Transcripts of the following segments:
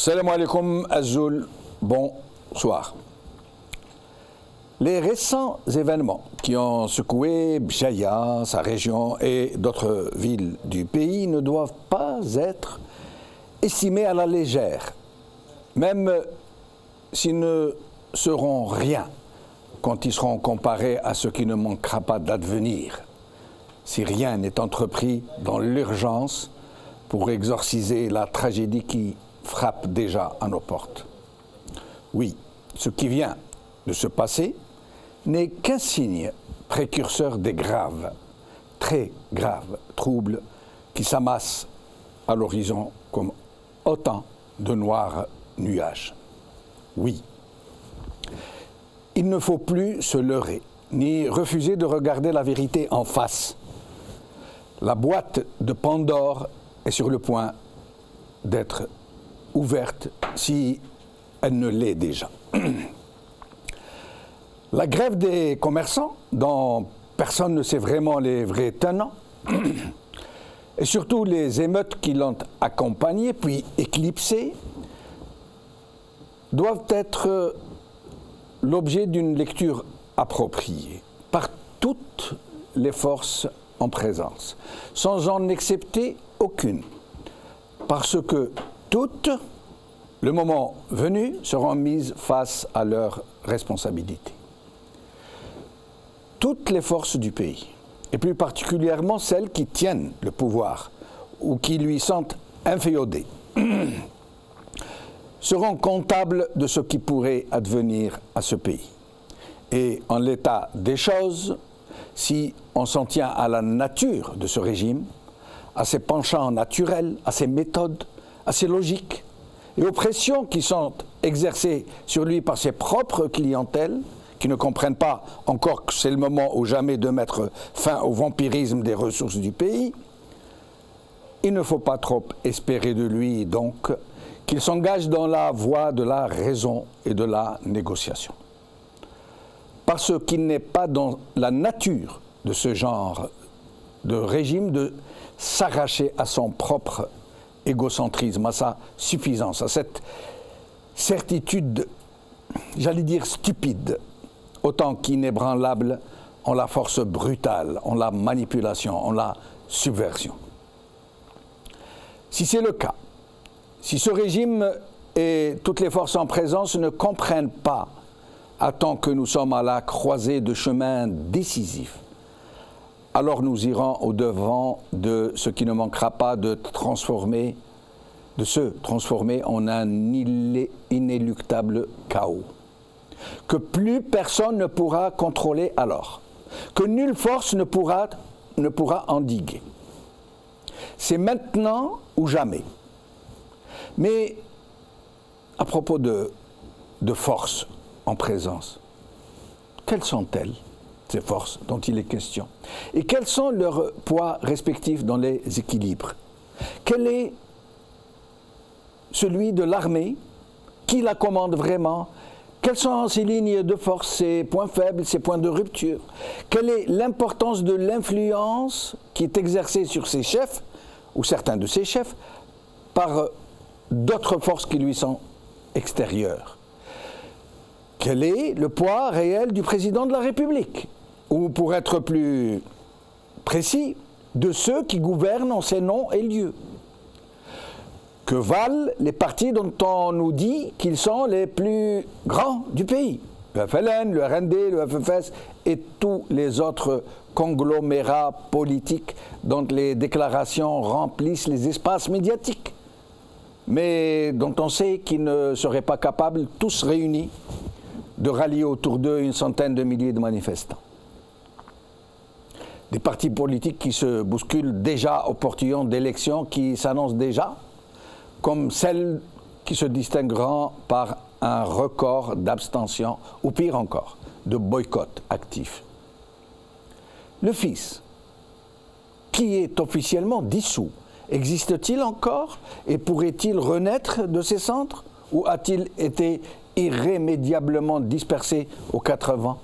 Salam alaikum Azul, bonsoir. Les récents événements qui ont secoué Bjaya, sa région et d'autres villes du pays ne doivent pas être estimés à la légère, même s'ils ne seront rien quand ils seront comparés à ce qui ne manquera pas d'advenir, si rien n'est entrepris dans l'urgence pour exorciser la tragédie qui frappe déjà à nos portes. Oui, ce qui vient de se passer n'est qu'un signe précurseur des graves, très graves troubles qui s'amassent à l'horizon comme autant de noirs nuages. Oui, il ne faut plus se leurrer, ni refuser de regarder la vérité en face. La boîte de Pandore est sur le point d'être ouverte si elle ne l'est déjà. La grève des commerçants, dont personne ne sait vraiment les vrais tenants, et surtout les émeutes qui l'ont accompagnée puis éclipsée, doivent être l'objet d'une lecture appropriée par toutes les forces en présence, sans en accepter aucune, parce que toutes, le moment venu, seront mises face à leurs responsabilités. Toutes les forces du pays, et plus particulièrement celles qui tiennent le pouvoir ou qui lui sont inféodées, seront comptables de ce qui pourrait advenir à ce pays. Et en l'état des choses, si on s'en tient à la nature de ce régime, à ses penchants naturels, à ses méthodes, à ses logiques, et aux pressions qui sont exercées sur lui par ses propres clientèles, qui ne comprennent pas encore que c'est le moment ou jamais de mettre fin au vampirisme des ressources du pays, il ne faut pas trop espérer de lui, donc, qu'il s'engage dans la voie de la raison et de la négociation. Parce qu'il n'est pas dans la nature de ce genre de régime de s'arracher à son propre égocentrisme, à sa suffisance, à cette certitude, j'allais dire stupide, autant qu'inébranlable en la force brutale, en la manipulation, en la subversion. Si c'est le cas, si ce régime et toutes les forces en présence ne comprennent pas, à tant que nous sommes à la croisée de chemins décisifs, alors nous irons au-devant de ce qui ne manquera pas de se transformer en un inéluctable chaos, que plus personne ne pourra contrôler alors, que nulle force ne pourra endiguer. C'est maintenant ou jamais. Mais à propos de forces en présence, quelles sont-elles, ces forces dont il est question? Et quels sont leurs poids respectifs dans les équilibres? Quel est celui de l'armée? Qui la commande vraiment? Quelles sont ses lignes de force, ses points faibles, ses points de rupture? Quelle est l'importance de l'influence qui est exercée sur ses chefs, ou certains de ses chefs, par d'autres forces qui lui sont extérieures? Quel est le poids réel du président de la République? Ou pour être plus précis, de ceux qui gouvernent en ces noms et lieux? Que valent les partis dont on nous dit qu'ils sont les plus grands du pays? Le FLN, le RND, le FFS et tous les autres conglomérats politiques dont les déclarations remplissent les espaces médiatiques, mais dont on sait qu'ils ne seraient pas capables, tous réunis, de rallier autour d'eux une centaine de milliers de manifestants. Des partis politiques qui se bousculent déjà au portillon d'élections qui s'annoncent déjà comme celles qui se distingueront par un record d'abstention, ou pire encore, de boycott actif. Le FIS, qui est officiellement dissous, existe-t-il encore et pourrait-il renaître de ses cendres, ou a-t-il été irrémédiablement dispersé aux quatre vents?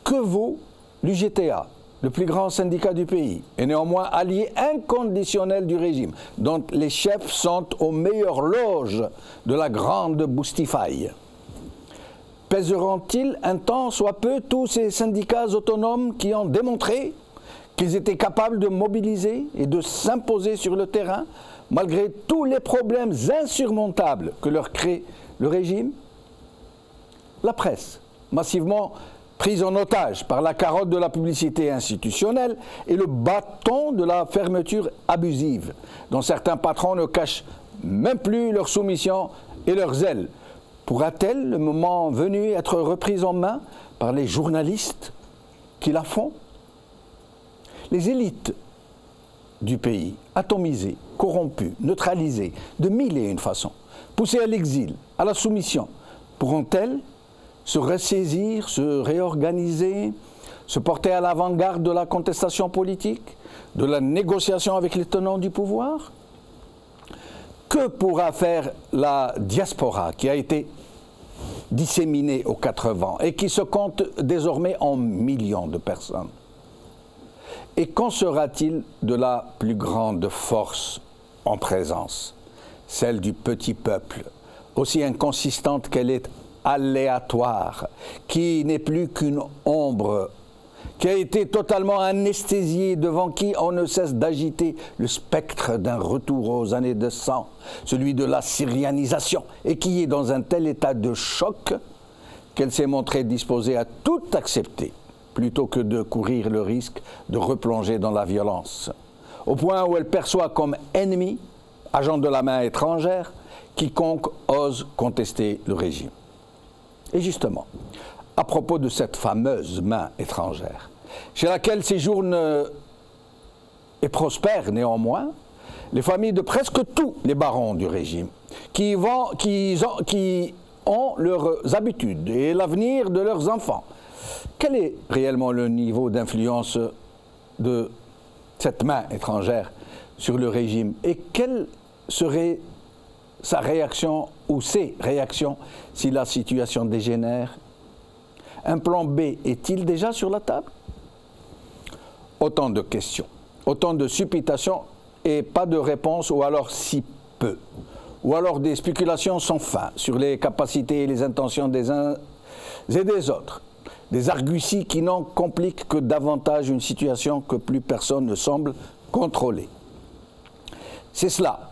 Que vaut l'UGTA, le plus grand syndicat du pays, est néanmoins allié inconditionnel du régime, dont les chefs sont aux meilleures loges de la grande boustifaille. Pèseront-ils un temps soit peu tous ces syndicats autonomes qui ont démontré qu'ils étaient capables de mobiliser et de s'imposer sur le terrain malgré tous les problèmes insurmontables que leur crée le régime? La presse, massivement prise en otage par la carotte de la publicité institutionnelle et le bâton de la fermeture abusive, dont certains patrons ne cachent même plus leur soumission et leur zèle, pourra-t-elle, le moment venu, être reprise en main par les journalistes qui la font? Les élites du pays, atomisées, corrompues, neutralisées, de mille et une façons, poussées à l'exil, à la soumission, pourront-elles se ressaisir, se réorganiser, se porter à l'avant-garde de la contestation politique, de la négociation avec les tenants du pouvoir? Que pourra faire la diaspora qui a été disséminée aux quatre vents et qui se compte désormais en millions de personnes? Et qu'en sera-t-il de la plus grande force en présence, celle du petit peuple, aussi inconsistante qu'elle est aléatoire, qui n'est plus qu'une ombre, qui a été totalement anesthésiée, devant qui on ne cesse d'agiter le spectre d'un retour aux années de sang, celui de la syrianisation, et qui est dans un tel état de choc qu'elle s'est montrée disposée à tout accepter, plutôt que de courir le risque de replonger dans la violence, au point où elle perçoit comme ennemi, agent de la main étrangère, quiconque ose contester le régime. Et justement, à propos de cette fameuse main étrangère, chez laquelle séjournent et prospèrent néanmoins les familles de presque tous les barons du régime, qui ont leurs habitudes et l'avenir de leurs enfants, quel est réellement le niveau d'influence de cette main étrangère sur le régime et quelle serait sa réaction ou ses réactions si la situation dégénère? Un plan B est-il déjà sur la table? Autant de questions, autant de supputations et pas de réponse, ou alors si peu, ou alors des spéculations sans fin sur les capacités et les intentions des uns et des autres. Des arguties qui n'en compliquent que davantage une situation que plus personne ne semble contrôler. C'est cela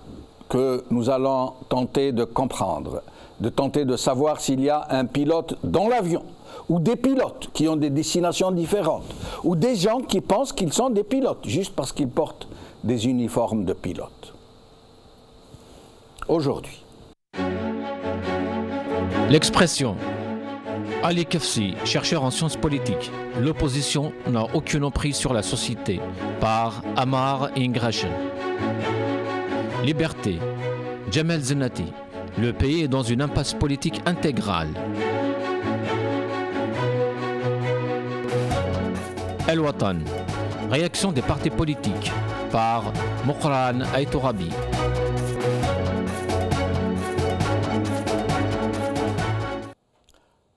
que nous allons tenter de comprendre, de tenter de savoir s'il y a un pilote dans l'avion, ou des pilotes qui ont des destinations différentes, ou des gens qui pensent qu'ils sont des pilotes, juste parce qu'ils portent des uniformes de pilotes. Aujourd'hui. L'expression Ali Kefsi, chercheur en sciences politiques, l'opposition n'a aucune emprise sur la société, par Amar Ingrashen. Liberté, Jamel Zenati, le pays est dans une impasse politique intégrale. El Watan, réaction des partis politiques, par Mokhran Aïtourabi.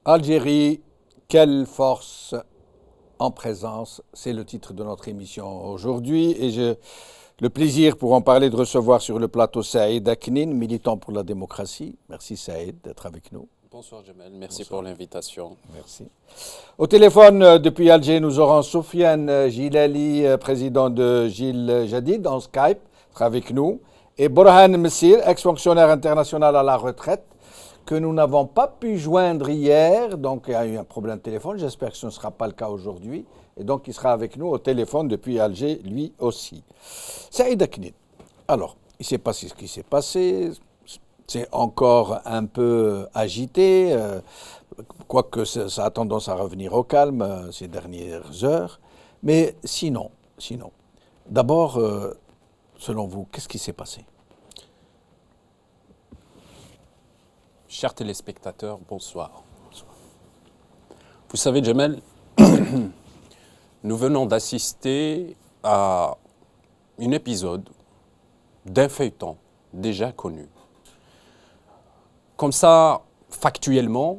Algérie, quelle force en présence, c'est le titre de notre émission aujourd'hui et j'ai le plaisir pour en parler de recevoir sur le plateau Saïd Aknin, militant pour la démocratie. Merci Saïd d'être avec nous. Bonsoir Jamel, merci pour l'invitation. Merci. Au téléphone depuis Alger, nous aurons Soufiane Gilali, président de Gilles Jadid, en Skype, sera avec nous, et Borhan Messir, ex-fonctionnaire international à la retraite, que nous n'avons pas pu joindre hier, donc il y a eu un problème de téléphone, j'espère que ce ne sera pas le cas aujourd'hui, et donc il sera avec nous au téléphone depuis Alger, lui aussi. Saïd Aknin, alors, il s'est passé ce qui s'est passé, c'est encore un peu agité, quoique ça a tendance à revenir au calme ces dernières heures, mais sinon, d'abord, selon vous, qu'est-ce qui s'est passé ? Chers téléspectateurs, bonsoir. Vous savez, Jamel, nous venons d'assister à un épisode d'un feuilleton déjà connu. Comme ça, factuellement,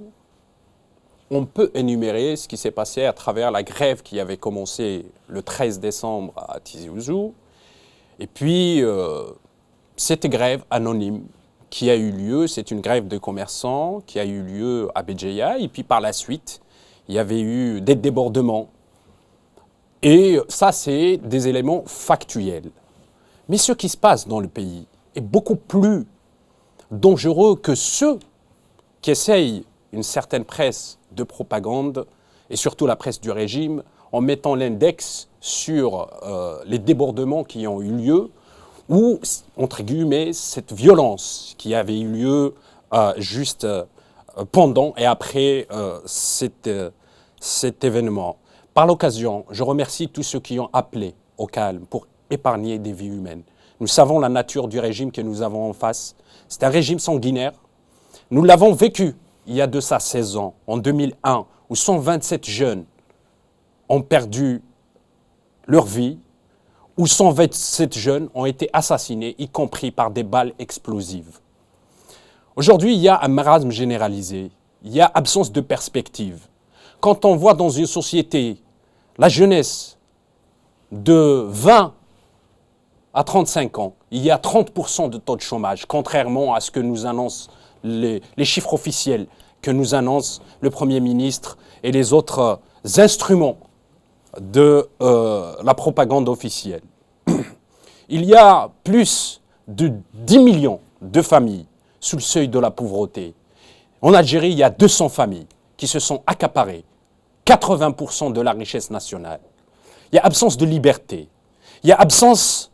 on peut énumérer ce qui s'est passé à travers la grève qui avait commencé le 13 décembre à Tizi Ouzou. Et puis, cette grève anonyme qui a eu lieu, c'est une grève de commerçants qui a eu lieu à Béjaïa. Et puis par la suite, il y avait eu des débordements. Et ça, c'est des éléments factuels. Mais ce qui se passe dans le pays est beaucoup plus dangereux que ceux qui essayent une certaine presse de propagande, et surtout la presse du régime, en mettant l'index sur les débordements qui ont eu lieu, ou, entre guillemets, cette violence qui avait eu lieu juste pendant et après cet événement. Par l'occasion, je remercie tous ceux qui ont appelé au calme pour épargner des vies humaines. Nous savons la nature du régime que nous avons en face. C'est un régime sanguinaire. Nous l'avons vécu il y a de ça 16 ans, en 2001, où 127 jeunes ont perdu leur vie, où 127 jeunes ont été assassinés, y compris par des balles explosives. Aujourd'hui, il y a un marasme généralisé, il y a absence de perspective. Quand on voit dans une société la jeunesse de 20 à 35 ans, il y a 30% de taux de chômage, contrairement à ce que nous annoncent les chiffres officiels que nous annonce le Premier ministre et les autres instruments de la propagande officielle. Il y a plus de 10 millions de familles sous le seuil de la pauvreté. En Algérie, il y a 200 familles qui se sont accaparées 80% de la richesse nationale. Il y a absence de liberté. Il y a absence,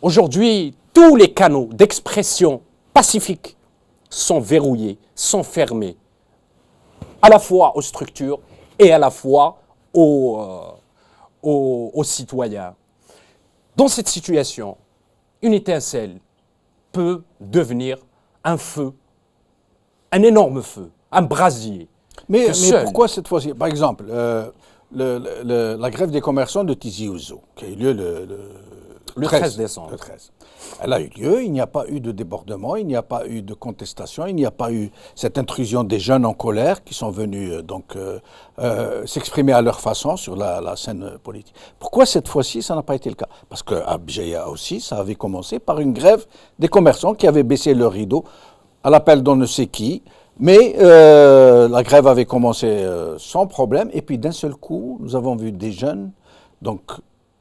aujourd'hui, tous les canaux d'expression pacifique sont verrouillés, sont fermés, à la fois aux structures et à la fois aux citoyens. Dans cette situation, une étincelle peut devenir un feu, un énorme feu, un brasier. Mais pourquoi cette fois-ci? Par exemple, la grève des commerçants de Tizi Ouzou, qui a eu lieu le 13 décembre. Le 13. Elle a eu lieu, il n'y a pas eu de débordement, il n'y a pas eu de contestation, il n'y a pas eu cette intrusion des jeunes en colère qui sont venus s'exprimer à leur façon sur la scène politique. Pourquoi cette fois-ci ça n'a pas été le cas? Parce qu'à Béjaïa aussi, ça avait commencé par une grève des commerçants qui avaient baissé leur rideau à l'appel d'on ne sait qui, mais la grève avait commencé sans problème, et puis d'un seul coup, nous avons vu des jeunes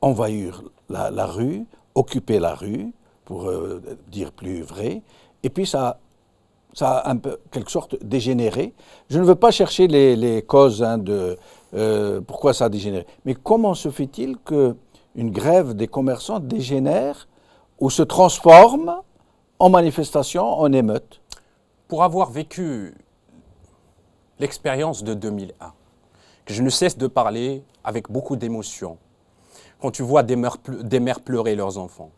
envahir la rue, occuper la rue, pour dire plus vrai, et puis ça a un peu, quelque sorte, dégénéré. Je ne veux pas chercher les causes de pourquoi ça a dégénéré, mais comment se fait-il qu'une grève des commerçants dégénère ou se transforme en manifestation, en émeute? Pour avoir vécu l'expérience de 2001, que je ne cesse de parler avec beaucoup d'émotion, quand tu vois des mères pleurer leurs enfants,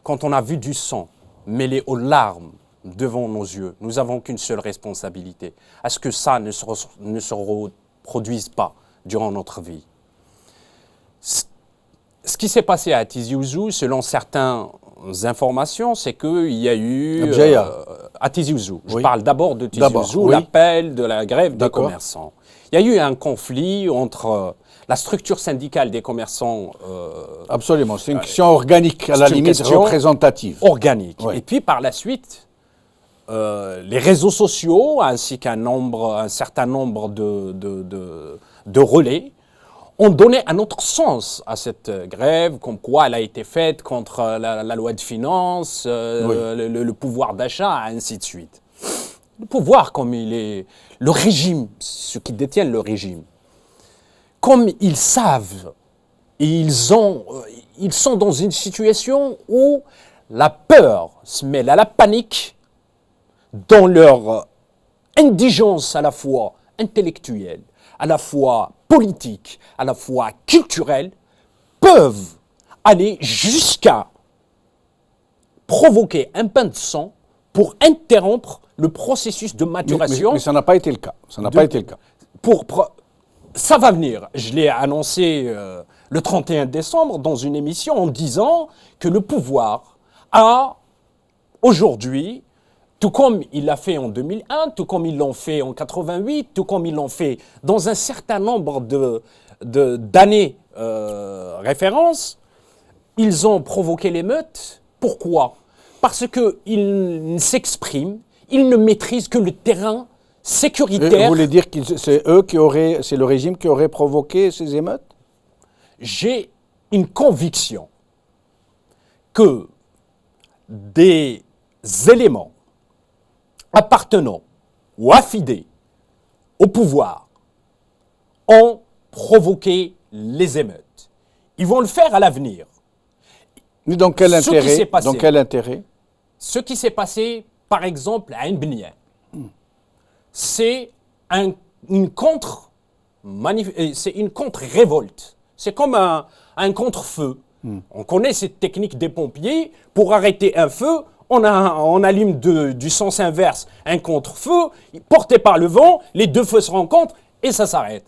quand on a vu du sang mêlé aux larmes devant nos yeux, nous n'avons qu'une seule responsabilité, à ce que ça ne se reproduise pas durant notre vie. Ce qui s'est passé à Tizi Ouzou, selon certaines informations, c'est qu'il y a eu à Tizi Ouzou. Je parle d'abord de Tizi Ouzou, l'appel de la grève des commerçants. Il y a eu un conflit entre la structure syndicale des commerçants. Absolument, c'est une question organique, à la limite représentative. Organique. Oui. Et puis par la suite, les réseaux sociaux, ainsi qu'un certain nombre de relais, ont donné un autre sens à cette grève, comme quoi elle a été faite contre la loi de finances, le pouvoir d'achat, ainsi de suite. Le pouvoir, comme il est, le régime, ceux qui détiennent le régime, comme ils savent, ils sont dans une situation où la peur se mêle à la panique dans leur indigence à la fois intellectuelle, à la fois politique, à la fois culturelle, peuvent aller jusqu'à provoquer un bain de sang pour interrompre le processus de maturation. Mais ça n'a pas été le cas. Ça n'a pas été le cas. Ça va venir. Je l'ai annoncé le 31 décembre dans une émission en disant que le pouvoir a aujourd'hui Tout comme il l'a fait en 2001, tout comme ils l'ont fait en 88, tout comme ils l'ont fait dans un certain nombre d'années référence, ils ont provoqué l'émeute. Pourquoi? Parce qu'ils s'expriment, ils ne maîtrisent que le terrain sécuritaire. Vous voulez dire que c'est c'est le régime qui aurait provoqué ces émeutes? J'ai une conviction que des éléments appartenant ou affidés au pouvoir ont provoqué les émeutes. Ils vont le faire à l'avenir. Mais dans quel intérêt? Dans quel intérêt? Ce qui s'est passé, par exemple, à Nbnia, c'est une contre-révolte. C'est comme un contre-feu. On connaît cette technique des pompiers. Pour arrêter un feu, on allume du sens inverse un contre-feu, porté par le vent, les deux feux se rencontrent et ça s'arrête.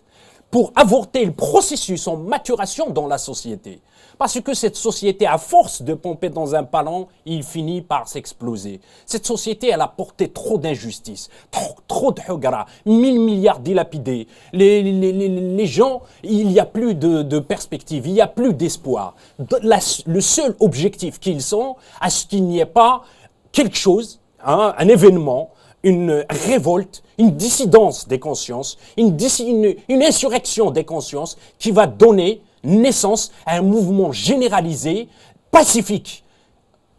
Pour avorter le processus en maturation dans la société. Parce que cette société, à force de pomper dans un ballon, il finit par s'exploser. Cette société, elle a porté trop d'injustice, trop de hugara, 1000 milliards dilapidés. Les gens, il n'y a plus de perspective, il n'y a plus d'espoir. Le seul objectif qu'ils ont, à ce qu'il n'y ait pas quelque chose, un événement, une révolte, une dissidence des consciences, une insurrection des consciences qui va donner naissance à un mouvement généralisé, pacifique.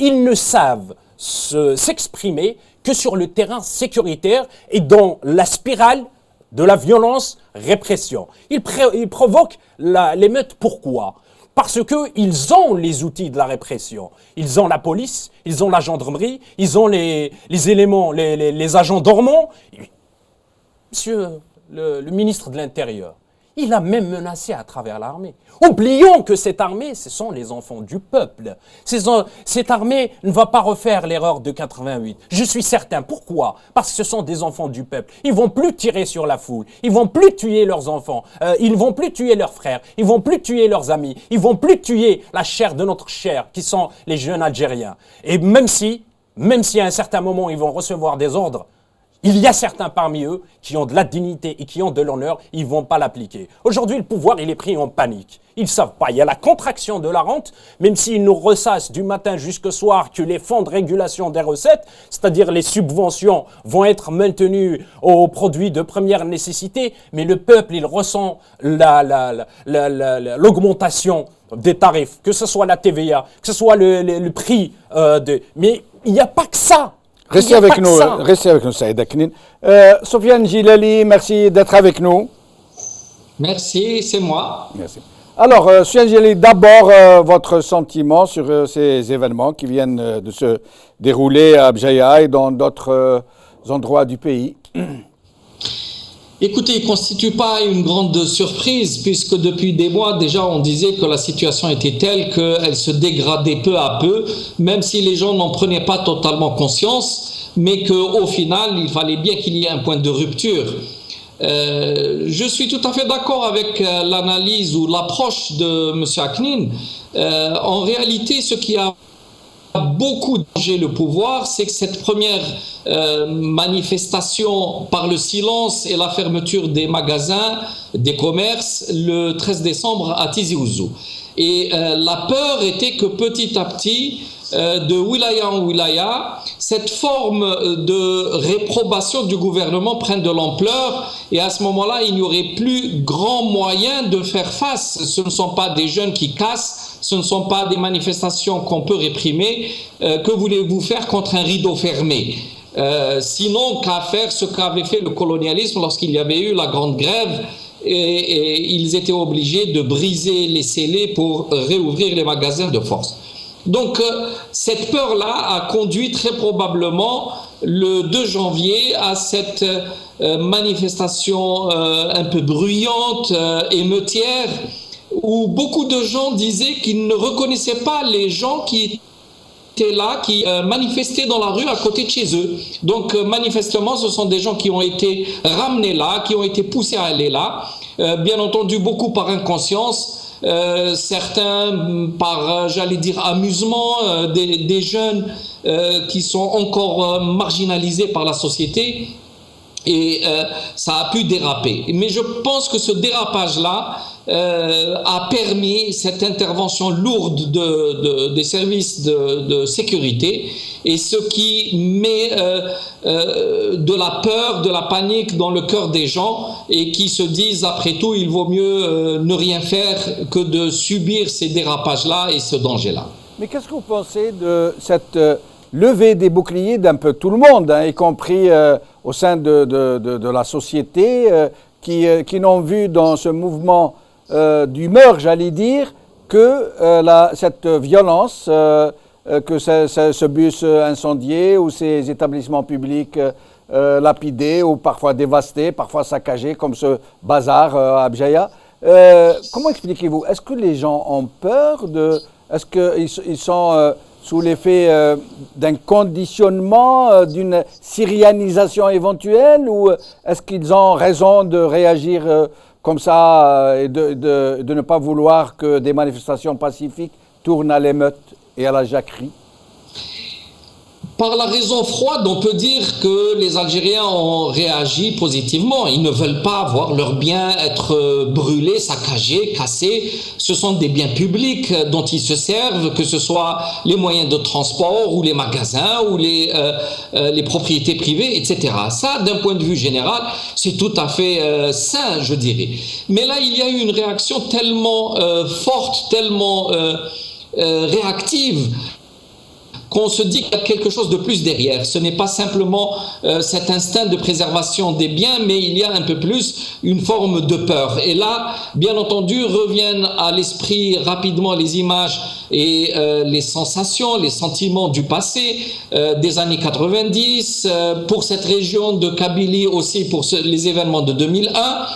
Ils ne savent s'exprimer que sur le terrain sécuritaire et dans la spirale de la violence-répression. Ils provoquent l'émeute. Pourquoi? Parce qu'ils ont les outils de la répression. Ils ont la police, ils ont la gendarmerie, ils ont les éléments, les agents dormants. Monsieur le ministre de l'Intérieur, il a même menacé à travers l'armée. Oublions que cette armée, ce sont les enfants du peuple. Cette armée ne va pas refaire l'erreur de 88. Je suis certain. Pourquoi? Parce que ce sont des enfants du peuple. Ils vont plus tirer sur la foule. Ils vont plus tuer leurs enfants. Ils vont plus tuer leurs frères. Ils vont plus tuer leurs amis. Ils vont plus tuer la chair de notre chair, qui sont les jeunes Algériens. Et même si à un certain moment, ils vont recevoir des ordres, il y a certains parmi eux qui ont de la dignité et qui ont de l'honneur, ils ne vont pas l'appliquer. Aujourd'hui, le pouvoir, il est pris en panique. Ils ne savent pas. Il y a la contraction de la rente, même s'ils nous ressassent du matin jusqu'au soir que les fonds de régulation des recettes, c'est-à-dire les subventions, vont être maintenus aux produits de première nécessité, mais le peuple, il ressent l'augmentation des tarifs, que ce soit la TVA, que ce soit le prix Mais il n'y a pas que ça. Restez avec nous, Saïd Aknin. Sofiane Djilali, merci d'être avec nous. Merci, c'est moi. Merci. Alors, Sofiane Djilali, d'abord, votre sentiment sur ces événements qui viennent de se dérouler à Bjaïa et dans d'autres endroits du pays. Écoutez, il ne constitue pas une grande surprise puisque depuis des mois déjà on disait que la situation était telle qu'elle se dégradait peu à peu, même si les gens n'en prenaient pas totalement conscience, mais qu'au final il fallait bien qu'il y ait un point de rupture. Je suis tout à fait d'accord avec l'analyse ou l'approche de M. Aknin. En réalité, ce qui a beaucoup dérangé le pouvoir, c'est que cette première manifestation par le silence et la fermeture des magasins, des commerces, le 13 décembre à Tizi Ouzou. Et la peur était que petit à petit, de wilaya en wilaya, cette forme de réprobation du gouvernement prenne de l'ampleur et à ce moment-là, il n'y aurait plus grand moyen de faire face. Ce ne sont pas des jeunes qui cassent, ce ne sont pas des manifestations qu'on peut réprimer. Que voulez-vous faire contre un rideau fermé? Sinon qu'à faire ce qu'avait fait le colonialisme lorsqu'il y avait eu la grande grève et ils étaient obligés de briser les scellés pour réouvrir les magasins de force. Donc cette peur-là a conduit très probablement le 2 janvier à cette manifestation un peu bruyante, émeutière, où beaucoup de gens disaient qu'ils ne reconnaissaient pas les gens qui étaient là, qui manifestaient dans la rue à côté de chez eux. Donc manifestement, ce sont des gens qui ont été ramenés là, qui ont été poussés à aller là, bien entendu beaucoup par inconscience, certains par, j'allais dire, amusement, des jeunes qui sont encore marginalisés par la société. Et ça a pu déraper. Mais je pense que ce dérapage-là a permis cette intervention lourde des services de sécurité, et ce qui met de la peur, de la panique dans le cœur des gens, et qui se disent après tout il vaut mieux ne rien faire que de subir ces dérapages-là et ce danger-là. Mais qu'est-ce que vous pensez de cette levée des boucliers d'un peu tout le monde, hein, y compris au sein de la société, qui n'ont vu dans ce mouvement d'humeur, j'allais dire, que cette violence, que ce bus incendié ou ces établissements publics lapidés ou parfois dévastés, parfois saccagés, comme ce bazar à Abjaya. Comment expliquez-vous? Est-ce que les gens ont peur est-ce qu'ils sont sous l'effet d'un conditionnement, d'une syrianisation éventuelle, ou est-ce qu'ils ont raison de réagir comme ça et de ne pas vouloir que des manifestations pacifiques tournent à l'émeute et à la jacquerie? Par la raison froide, on peut dire que les Algériens ont réagi positivement. Ils ne veulent pas voir leurs biens être brûlés, saccagés, cassés. Ce sont des biens publics dont ils se servent, que ce soit les moyens de transport ou les magasins ou les propriétés privées, etc. Ça, d'un point de vue général, c'est tout à fait sain, je dirais. Mais là, il y a eu une réaction tellement forte, tellement réactive, qu'on se dit qu'il y a quelque chose de plus derrière. Ce n'est pas simplement cet instinct de préservation des biens, mais il y a un peu plus une forme de peur. Et là, bien entendu, reviennent à l'esprit rapidement les images et les sensations, les sentiments du passé, des années 90, pour cette région de Kabylie aussi, pour les événements de 2001.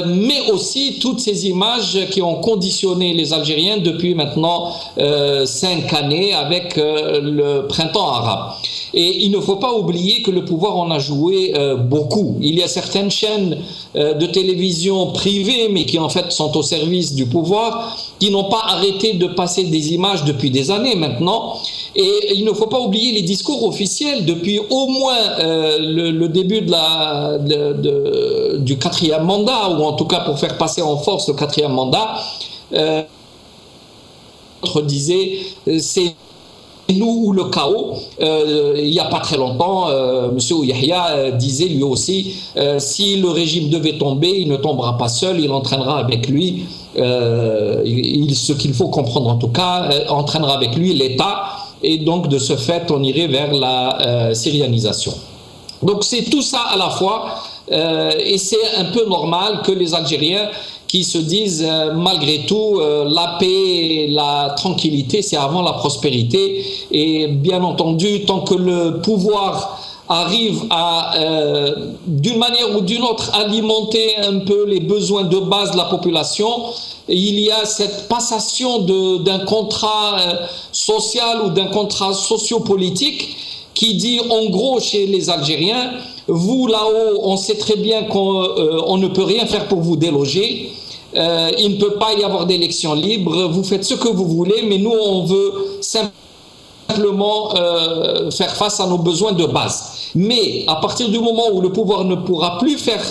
Mais aussi toutes ces images qui ont conditionné les Algériens depuis maintenant 5 années avec le printemps arabe. Et il ne faut pas oublier que le pouvoir en a joué beaucoup. Il y a certaines chaînes de télévision privées, mais qui en fait sont au service du pouvoir, qui n'ont pas arrêté de passer des images depuis des années maintenant. Et il ne faut pas oublier les discours officiels depuis au moins le début du 4e mandat, ou en tout cas pour faire passer en force le 4e mandat. L'autre disait c'est nous ou le chaos. Il n'y a pas très longtemps, M. Ouyahia disait lui aussi si le régime devait tomber, il ne tombera pas seul, il entraînera avec lui, ce qu'il faut comprendre en tout cas, entraînera avec lui l'État. Et donc, de ce fait, on irait vers la syrianisation. Donc, c'est tout ça à la fois, et c'est un peu normal que les Algériens qui se disent, malgré tout, la paix, la tranquillité, c'est avant la prospérité. Et bien entendu, tant que le pouvoir arrive à, d'une manière ou d'une autre, alimenter un peu les besoins de base de la population, il y a cette passation d'un contrat social ou d'un contrat sociopolitique qui dit en gros chez les Algériens, vous là-haut, on sait très bien qu'on ne peut rien faire pour vous déloger, il ne peut pas y avoir d'élections libres, vous faites ce que vous voulez, mais nous on veut simplement faire face à nos besoins de base. Mais à partir du moment où le pouvoir ne pourra plus faire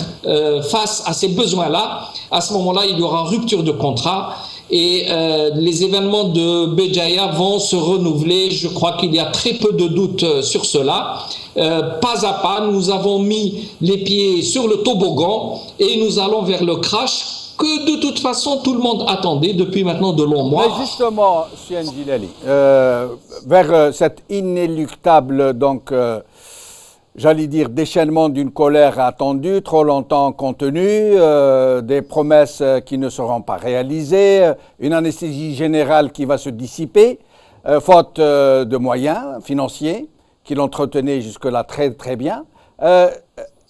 face à ces besoins-là, à ce moment-là, il y aura rupture de contrat et les événements de Béjaïa vont se renouveler. Je crois qu'il y a très peu de doutes sur cela. Pas à pas, nous avons mis les pieds sur le toboggan et nous allons vers le crash que de toute façon tout le monde attendait depuis maintenant de longs mois. Mais justement, Soufiane Djilali, vers cette inéluctable, donc, j'allais dire, déchaînement d'une colère attendue, trop longtemps contenue, des promesses qui ne seront pas réalisées, une anesthésie générale qui va se dissiper, faute de moyens financiers qui l'entretenaient jusque-là très très bien.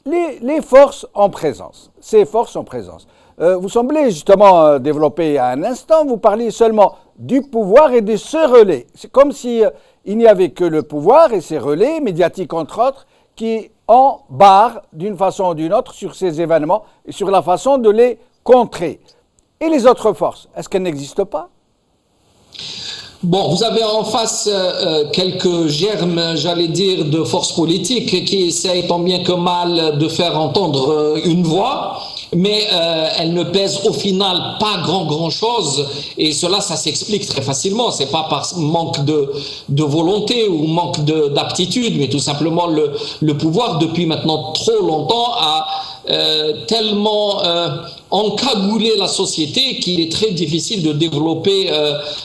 Les forces en présence, ces forces en présence. Vous semblez justement développer à un instant, vous parliez seulement du pouvoir et de ce relais. C'est comme si il n'y avait que le pouvoir et ses relais médiatiques entre autres qui en barrent d'une façon ou d'une autre sur ces événements et sur la façon de les contrer. Et les autres forces, est-ce qu'elles n'existent pas? Bon, vous avez en face quelques germes, j'allais dire, de forces politiques qui essayent tant bien que mal de faire entendre une voix, mais elles ne pèsent au final pas grand chose, et cela, ça s'explique très facilement. C'est pas par manque de volonté ou manque d'aptitude, mais tout simplement le pouvoir, depuis maintenant trop longtemps, a tellement encagoulé la société qu'il est très difficile de développer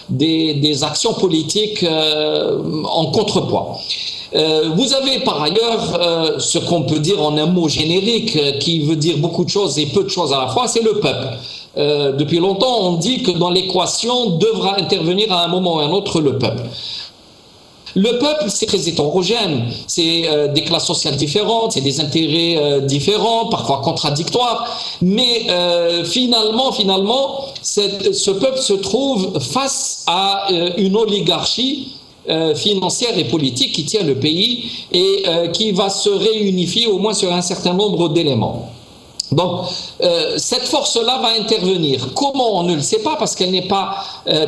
des actions politiques en contrepoids. Vous avez par ailleurs ce qu'on peut dire en un mot générique qui veut dire beaucoup de choses et peu de choses à la fois, c'est le peuple. Depuis longtemps, on dit que dans l'équation devra intervenir à un moment ou à un autre le peuple. Le peuple, c'est très hétérogène, c'est des classes sociales différentes, c'est des intérêts différents, parfois contradictoires, mais finalement, ce peuple se trouve face à une oligarchie financière et politique qui tient le pays et qui va se réunifier au moins sur un certain nombre d'éléments. Donc, cette force-là va intervenir. Comment? On ne le sait pas parce qu'elle n'est pas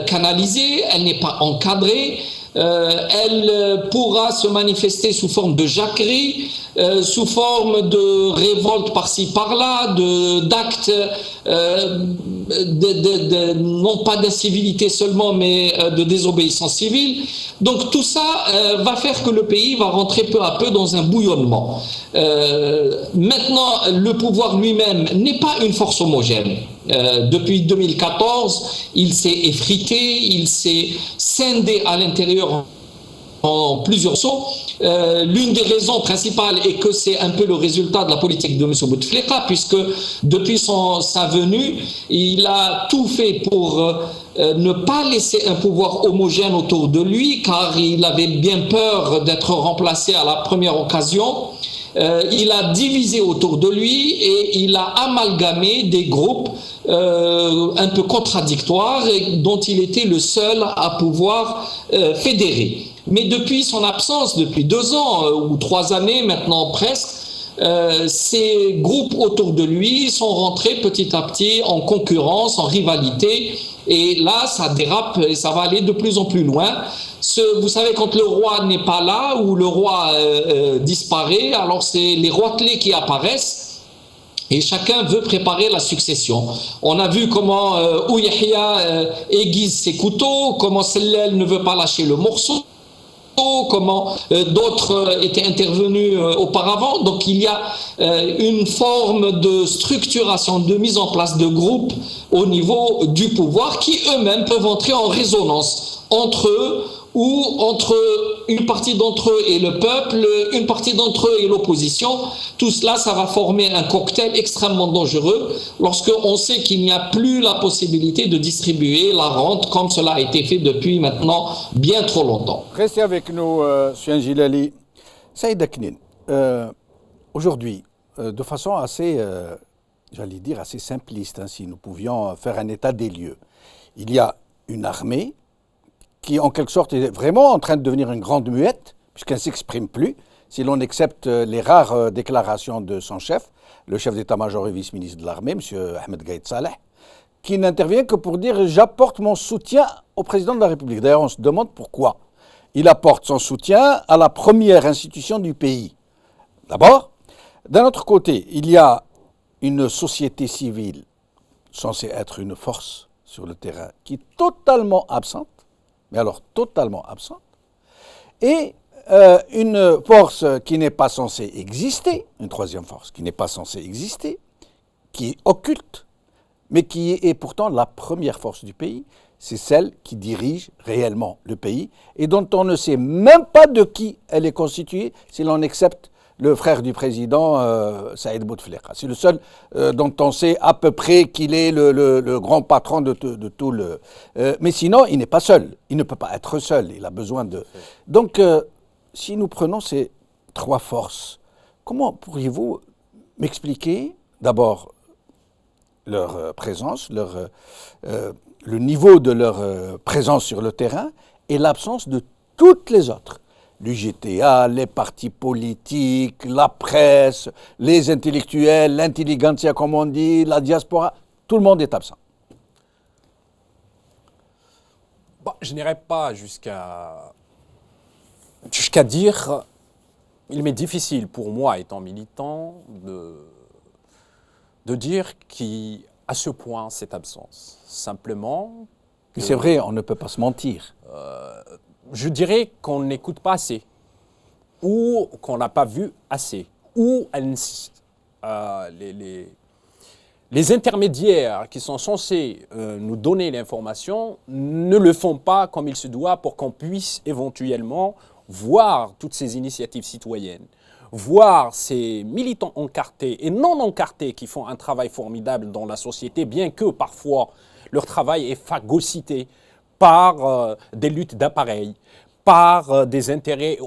canalisée, elle n'est pas encadrée. Elle pourra se manifester sous forme de jacquerie, sous forme de révolte par-ci par-là, d'actes, non pas d'incivilité seulement, mais de désobéissance civile. Donc tout ça va faire que le pays va rentrer peu à peu dans un bouillonnement. Maintenant, le pouvoir lui-même n'est pas une force homogène. Depuis 2014, il s'est effrité, il s'est scindé à l'intérieur en plusieurs sauts. L'une des raisons principales est que c'est un peu le résultat de la politique de M. Bouteflika, puisque depuis sa venue, il a tout fait pour ne pas laisser un pouvoir homogène autour de lui, car il avait bien peur d'être remplacé à la première occasion. Il a divisé autour de lui et il a amalgamé des groupes un peu contradictoires dont il était le seul à pouvoir fédérer. Mais depuis son absence, depuis 2 ans ou 3 années maintenant presque, ces groupes autour de lui sont rentrés petit à petit en concurrence, en rivalité, et là ça dérape et ça va aller de plus en plus loin. Vous savez, quand le roi n'est pas là ou le roi disparaît, alors c'est les roitelets qui apparaissent et chacun veut préparer la succession. On a vu comment Ouyahia aiguise ses couteaux, comment Sellel ne veut pas lâcher le morceau, comment d'autres étaient intervenus auparavant. Donc il y a une forme de structuration, de mise en place de groupes au niveau du pouvoir qui eux-mêmes peuvent entrer en résonance entre eux ou entre une partie d'entre eux et le peuple, une partie d'entre eux et l'opposition. Tout cela, ça va former un cocktail extrêmement dangereux lorsqu'on sait qu'il n'y a plus la possibilité de distribuer la rente comme cela a été fait depuis maintenant bien trop longtemps. Restez avec nous, M. Jilali. Saïd Aknin, aujourd'hui, de façon assez, j'allais dire, assez simpliste, hein, si nous pouvions faire un état des lieux, il y a une armée qui en quelque sorte est vraiment en train de devenir une grande muette, puisqu'elle ne s'exprime plus, si l'on accepte les rares déclarations de son chef, le chef d'état-major et vice-ministre de l'armée, M. Ahmed Gaïd Saleh, qui n'intervient que pour dire « j'apporte mon soutien au président de la République ». D'ailleurs, on se demande pourquoi. Il apporte son soutien à la première institution du pays. D'abord, d'un autre côté, il y a une société civile censée être une force sur le terrain qui est totalement absente, mais alors totalement absente, et une force qui n'est pas censée exister, une troisième force qui n'est pas censée exister, qui est occulte, mais qui est pourtant la première force du pays, c'est celle qui dirige réellement le pays, et dont on ne sait même pas de qui elle est constituée, si l'on accepte le frère du président, Saïd Bouteflika. C'est le seul dont on sait à peu près qu'il est le grand patron de tout le... mais sinon, il n'est pas seul. Il ne peut pas être seul. Il a besoin de... Donc, si nous prenons ces 3 forces, comment pourriez-vous m'expliquer, d'abord, leur présence, le niveau de leur présence sur le terrain et l'absence de toutes les autres? L'UGTA, les partis politiques, la presse, les intellectuels, l'intelligentsia comme on dit, la diaspora, tout le monde est absent. Je n'irai pas jusqu'à dire, il m'est difficile pour moi, étant militant, de dire qu'à ce point, cette absence. Simplement... C'est vrai, on ne peut pas se mentir. Je dirais qu'on n'écoute pas assez, ou qu'on n'a pas vu assez, ou les intermédiaires qui sont censés nous donner l'information ne le font pas comme il se doit pour qu'on puisse éventuellement voir toutes ces initiatives citoyennes, voir ces militants encartés et non encartés qui font un travail formidable dans la société, bien que parfois leur travail est phagocyté par des luttes d'appareil, par des intérêts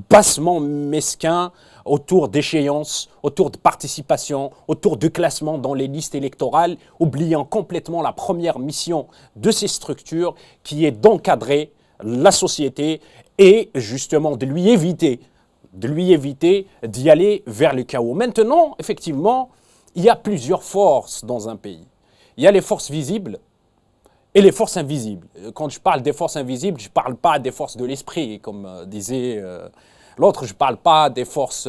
bassement mesquins autour d'échéances, autour de participation, autour de classement dans les listes électorales, oubliant complètement la première mission de ces structures qui est d'encadrer la société et justement de lui éviter d'y aller vers le chaos. Maintenant, effectivement, il y a plusieurs forces dans un pays. Il y a les forces visibles et les forces invisibles. Quand je parle des forces invisibles, je ne parle pas des forces de l'esprit, comme disait l'autre. Je ne parle pas des forces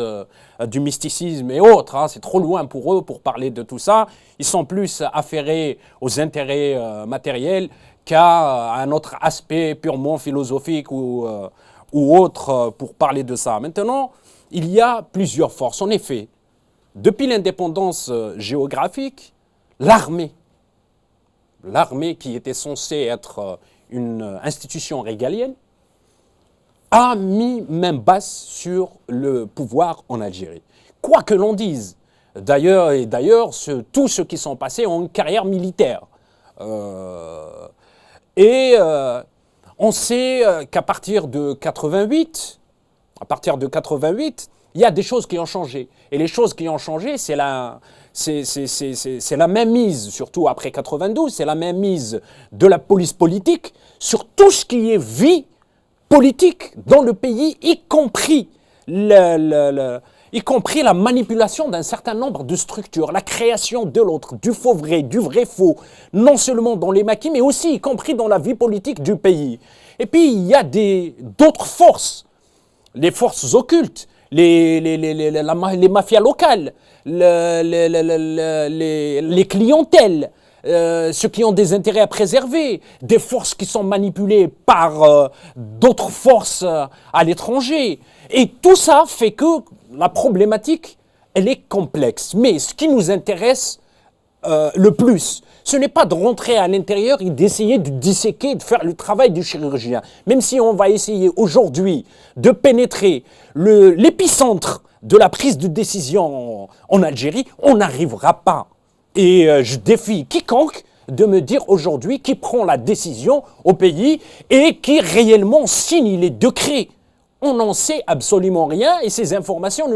du mysticisme et autres. Hein. C'est trop loin pour eux pour parler de tout ça. Ils sont plus affairés aux intérêts matériels qu'à un autre aspect purement philosophique ou autre pour parler de ça. Maintenant, il y a plusieurs forces. En effet, depuis l'indépendance géographique, l'armée qui était censée être une institution régalienne, a mis main basse sur le pouvoir en Algérie. Quoi que l'on dise, d'ailleurs, tous ceux qui sont passés ont une carrière militaire. On sait qu'à partir de 88, il y a des choses qui ont changé. Et les choses qui ont changé, c'est la mainmise, surtout après 92, c'est la mainmise de la police politique sur tout ce qui est vie politique dans le pays, y compris la manipulation d'un certain nombre de structures, la création de l'autre, du faux vrai, du vrai faux, non seulement dans les maquis, mais aussi y compris dans la vie politique du pays. Et puis, il y a d'autres forces, les forces occultes, les mafias locales, les clientèles, ceux qui ont des intérêts à préserver, des forces qui sont manipulées par d'autres forces à l'étranger. Et tout ça fait que la problématique, elle est complexe. Mais ce qui nous intéresse le plus, ce n'est pas de rentrer à l'intérieur et d'essayer de disséquer, de faire le travail du chirurgien. Même si on va essayer aujourd'hui de pénétrer l'épicentre de la prise de décision en Algérie, on n'arrivera pas. Et je défie quiconque de me dire aujourd'hui qui prend la décision au pays et qui réellement signe les décrets. On n'en sait absolument rien et ces informations,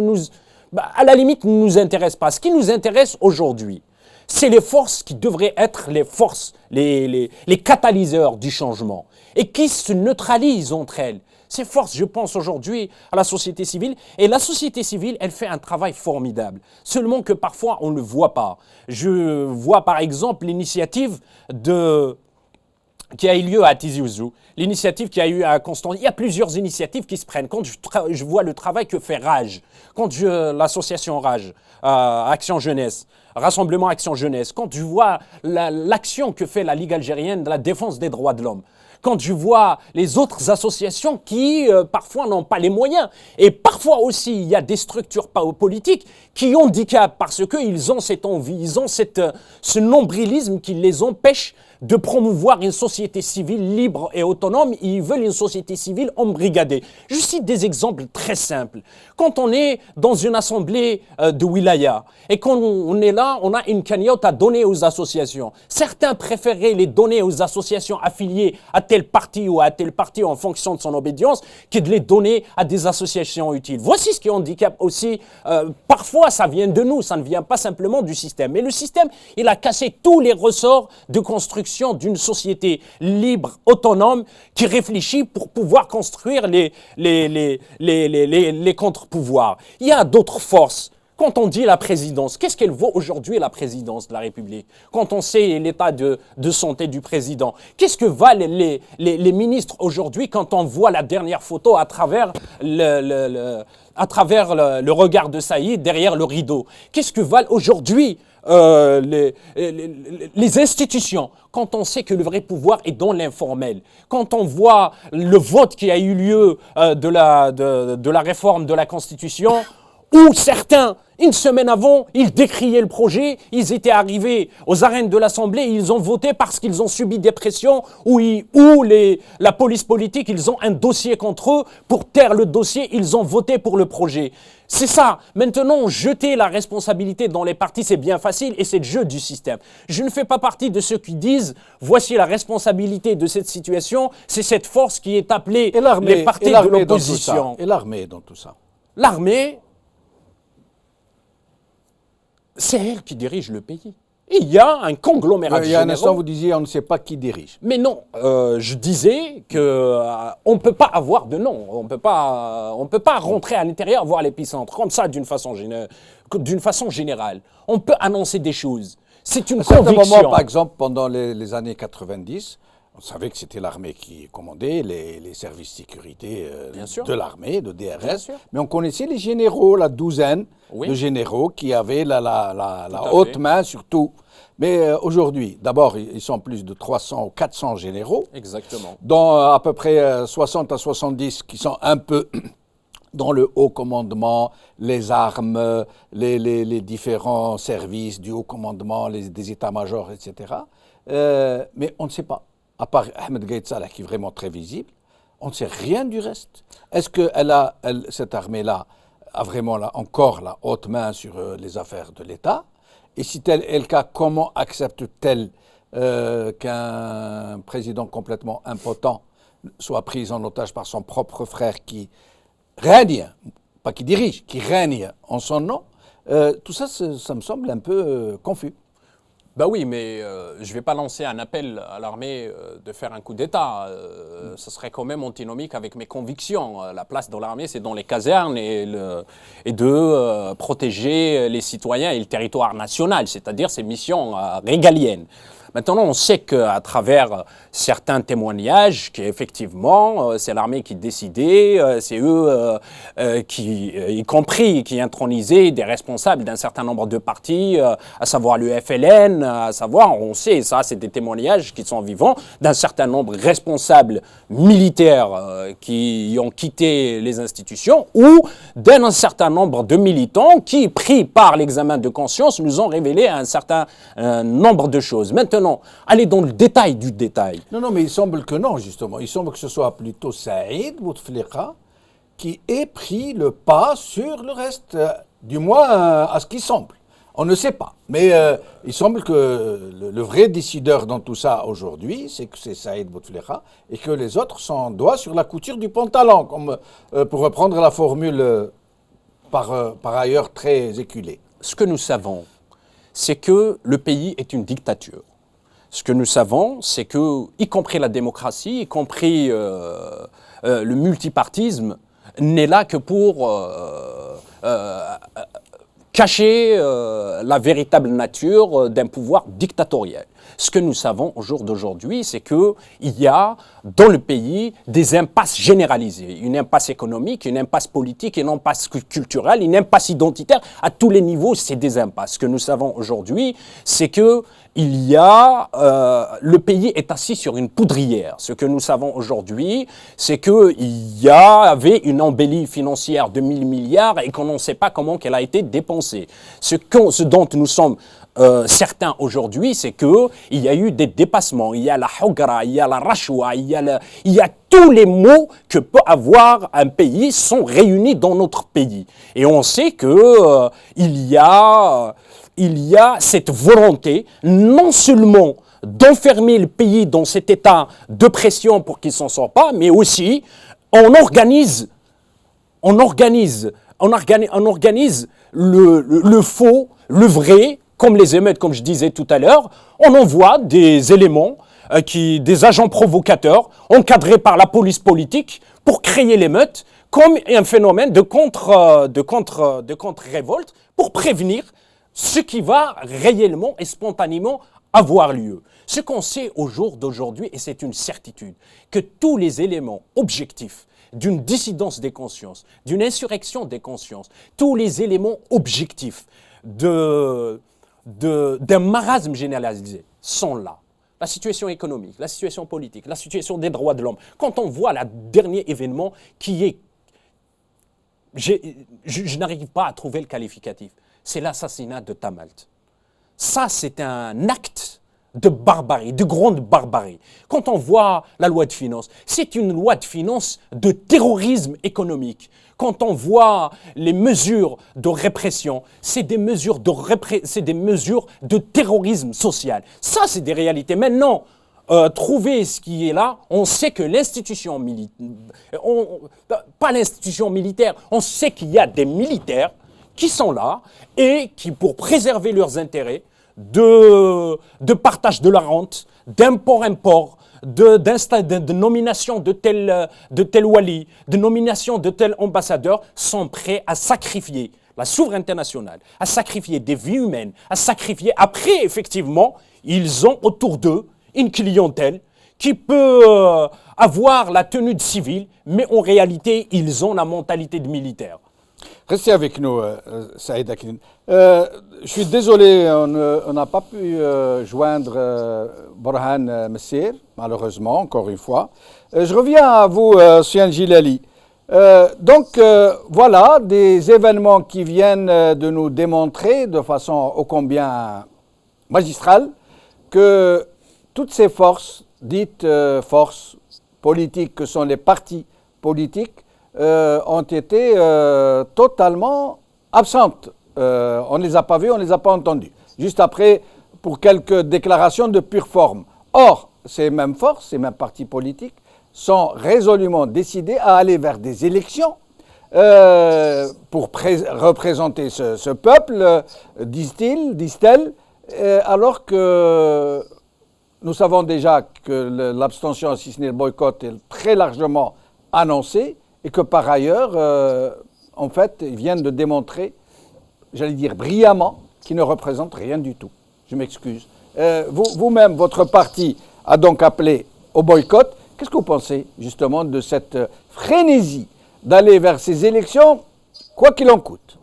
à la limite, ne nous intéressent pas. Ce qui nous intéresse aujourd'hui, c'est les forces qui devraient être les forces, les catalyseurs du changement et qui se neutralisent entre elles. Ces forces, je pense aujourd'hui à la société civile. Et la société civile, elle fait un travail formidable. Seulement que parfois, on ne le voit pas. Je vois par exemple l'initiative qui a eu lieu à Tizi Ouzou, l'initiative qui a eu à Constantine. Il y a plusieurs initiatives qui se prennent. Quand je vois le travail que fait RAGE, l'association RAGE, Action Jeunesse, Rassemblement Action Jeunesse, quand je vois l'action que fait la Ligue algérienne de la défense des droits de l'homme, quand je vois les autres associations qui, parfois, n'ont pas les moyens. Et parfois aussi, il y a des structures politiques qui handicapent parce qu'ils ont cette envie, ils ont ce nombrilisme qui les empêche de promouvoir une société civile libre et autonome. Ils veulent une société civile embrigadée. Je cite des exemples très simples. Quand on est dans une assemblée de wilaya et qu'on est là, on a une cagnotte à donner aux associations. Certains préféraient les donner aux associations affiliées à tel parti ou à tel parti en fonction de son obédience que de les donner à des associations utiles. Voici ce qui handicape aussi. Parfois, ça vient de nous, ça ne vient pas simplement du système. Mais le système, il a cassé tous les ressorts de construction d'une société libre, autonome, qui réfléchit pour pouvoir construire les contre-pouvoirs. Il y a d'autres forces Quand on dit la présidence, qu'est-ce qu'elle vaut aujourd'hui la présidence de la République? Quand on sait l'état de santé du président, qu'est-ce que valent les ministres aujourd'hui quand on voit la dernière photo à travers le regard de Saïd derrière le rideau? Qu'est-ce que valent aujourd'hui les institutions, quand on sait que le vrai pouvoir est dans l'informel, quand on voit le vote qui a eu lieu de la réforme de la Constitution, où certains, une semaine avant, ils décriaient le projet, ils étaient arrivés aux arènes de l'Assemblée, ils ont voté parce qu'ils ont subi des pressions, ou la police politique, ils ont un dossier contre eux, pour taire le dossier, ils ont voté pour le projet. C'est ça. Maintenant, jeter la responsabilité dans les partis, c'est bien facile et c'est le jeu du système. Je ne fais pas partie de ceux qui disent « Voici la responsabilité de cette situation, c'est cette force qui est appelée les partis de l'opposition. » Et l'armée dans tout ça? L'armée, c'est elle qui dirige le pays. Il y a un conglomérat de généraux. Il y a un instant, vous disiez on ne sait pas qui dirige. Mais non, je disais qu'on ne peut pas avoir de nom. On peut pas rentrer à l'intérieur, voir l'épicentre, comme ça, d'une façon générale. On peut annoncer des choses. C'est une conviction. À un moment, par exemple, pendant les années 90, on savait que c'était l'armée qui commandait, les services de sécurité de l'armée, de DRS. Mais on connaissait les généraux, la douzaine de généraux qui avaient la haute main sur tout. Mais aujourd'hui, d'abord, ils sont plus de 300 ou 400 généraux. Exactement. Dont à peu près 60 à 70 qui sont un peu dans le haut commandement, les armes, les différents services du haut commandement, des états-majors, etc. Mais on ne sait pas. À part Ahmed Gaïd Salah, qui est vraiment très visible, on ne sait rien du reste. Est-ce que cette armée-là a vraiment encore la haute main sur les affaires de l'État? Et si tel est le cas, comment accepte-t-elle qu'un président complètement impotent soit pris en otage par son propre frère qui règne, pas qui dirige, qui règne en son nom? Tout ça, ça me semble un peu confus. Ben oui, mais je ne vais pas lancer un appel à l'armée de faire un coup d'État. Ce serait quand même antinomique avec mes convictions. La place de l'armée, c'est dans les casernes et de protéger les citoyens et le territoire national, c'est-à-dire ses missions régaliennes. Maintenant, on sait qu'à travers certains témoignages, qu'effectivement, c'est l'armée qui décidait, c'est eux y compris, qui intronisaient des responsables d'un certain nombre de partis, à savoir le FLN, on sait, ça, c'est des témoignages qui sont vivants, d'un certain nombre de responsables militaires qui ont quitté les institutions, ou d'un certain nombre de militants qui, pris par l'examen de conscience, nous ont révélé un certain nombre de choses. Maintenant, aller dans le détail du détail. Non, mais il semble que non, justement. Il semble que ce soit plutôt Saïd Bouteflika qui ait pris le pas sur le reste, du moins à ce qui semble. On ne sait pas. Mais il semble que le vrai décideur dans tout ça aujourd'hui, c'est que c'est Saïd Bouteflika et que les autres sont doigts sur la couture du pantalon, comme, pour reprendre la formule par ailleurs très éculée. Ce que nous savons, c'est que le pays est une dictature. Ce que nous savons, c'est que, y compris la démocratie, y compris le multipartisme, n'est là que pour cacher la véritable nature d'un pouvoir dictatorial. Ce que nous savons au jour d'aujourd'hui, c'est qu'il y a dans le pays des impasses généralisées. Une impasse économique, une impasse politique, une impasse culturelle, une impasse identitaire. À tous les niveaux, c'est des impasses. Ce que nous savons aujourd'hui, c'est que le pays est assis sur une poudrière. Ce que nous savons aujourd'hui, c'est qu'il y avait une embellie financière de 1000 milliards et qu'on ne sait pas comment elle a été dépensée. Ce dont nous sommes certains aujourd'hui, c'est qu'il y a eu des dépassements. Il y a la hogra, il y a la rachwa, il y a tous les mots que peut avoir un pays sont réunis dans notre pays. Et on sait que il y a cette volonté, non seulement d'enfermer le pays dans cet état de pression pour qu'il ne s'en sorte pas, mais aussi on organise le faux, le vrai, comme les émeutes, comme je disais tout à l'heure. On envoie des éléments, des agents provocateurs, encadrés par la police politique, pour créer l'émeute, comme un phénomène de contre-révolte, pour prévenir ce qui va réellement et spontanément avoir lieu. Ce qu'on sait au jour d'aujourd'hui, et c'est une certitude, que tous les éléments objectifs d'une dissidence des consciences, d'une insurrection des consciences, tous les éléments objectifs d'un marasme généralisé sont là. La situation économique, la situation politique, la situation des droits de l'homme. Quand on voit le dernier événement qui est... Je n'arrive pas à trouver le qualificatif. C'est l'assassinat de Tamalt. Ça, c'est un acte de barbarie, de grande barbarie. Quand on voit la loi de finances, c'est une loi de finances de terrorisme économique. Quand on voit les mesures de répression, c'est des mesures de terrorisme social. Ça, c'est des réalités. Maintenant, trouver ce qui est là, on sait que l'institution militaire, pas l'institution militaire, on sait qu'il y a des militaires qui sont là et qui, pour préserver leurs intérêts, de partage de la rente, d'import-import, de nomination de tel wali, de nomination de tel ambassadeur, sont prêts à sacrifier la souveraineté nationale, à sacrifier des vies humaines, à sacrifier... Après, effectivement, ils ont autour d'eux une clientèle qui peut avoir la tenue de civil, mais en réalité, ils ont la mentalité de militaire. Restez avec nous, Saïd Akline. Je suis désolé, on n'a pas pu joindre Borhan Messir, malheureusement, encore une fois. Je reviens à vous, Soufiane Djilali. Donc, voilà des événements qui viennent de nous démontrer de façon ô combien magistrale que toutes ces forces, dites forces politiques que sont les partis politiques, ont été totalement absentes. On ne les a pas vues, on ne les a pas entendues. Juste après, pour quelques déclarations de pure forme. Or, ces mêmes forces, ces mêmes partis politiques sont résolument décidés à aller vers des élections pour représenter ce peuple, disent-ils, disent-elles, alors que nous savons déjà que l'abstention, si ce n'est le boycott, est très largement annoncée et que par ailleurs, en fait, ils viennent de démontrer, j'allais dire brillamment, qu'ils ne représentent rien du tout. Je m'excuse. Vous-même, votre parti a donc appelé au boycott. Qu'est-ce que vous pensez justement de cette frénésie d'aller vers ces élections, quoi qu'il en coûte?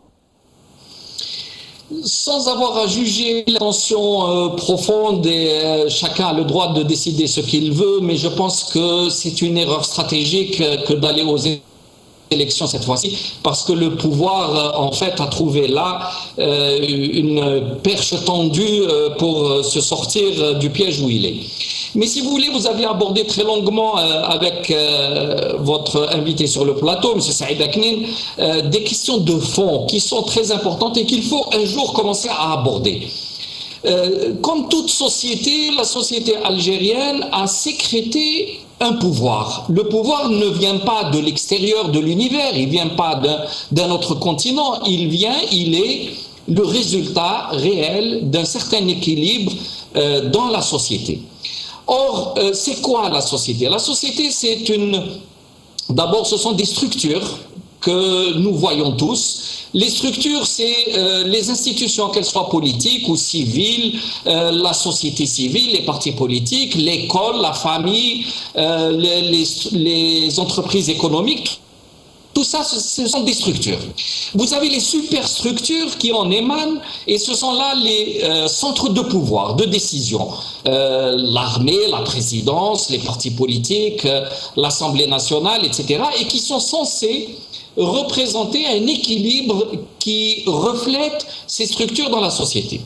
Sans avoir à juger l'intention profonde, et chacun a le droit de décider ce qu'il veut, mais je pense que c'est une erreur stratégique que d'aller aux élections cette fois-ci, parce que le pouvoir, en fait, a trouvé là une perche tendue pour se sortir du piège où il est. Mais si vous voulez, vous avez abordé très longuement avec votre invité sur le plateau, M. Saïd Akline, des questions de fond qui sont très importantes et qu'il faut un jour commencer à aborder. Comme toute société, la société algérienne a sécrété un pouvoir. Le pouvoir ne vient pas de l'extérieur de l'univers, il ne vient pas d'un autre continent, il est le résultat réel d'un certain équilibre dans la société. Or, c'est quoi la société? La société, d'abord, ce sont des structures que nous voyons tous. Les structures, c'est les institutions, qu'elles soient politiques ou civiles, la société civile, les partis politiques, l'école, la famille, les entreprises économiques. Tout ça, ce sont des structures. Vous avez les superstructures qui en émanent, et ce sont là les centres de pouvoir, de décision. L'armée, la présidence, les partis politiques, l'Assemblée nationale, etc. Et qui sont censés représenter un équilibre qui reflète ces structures dans la société.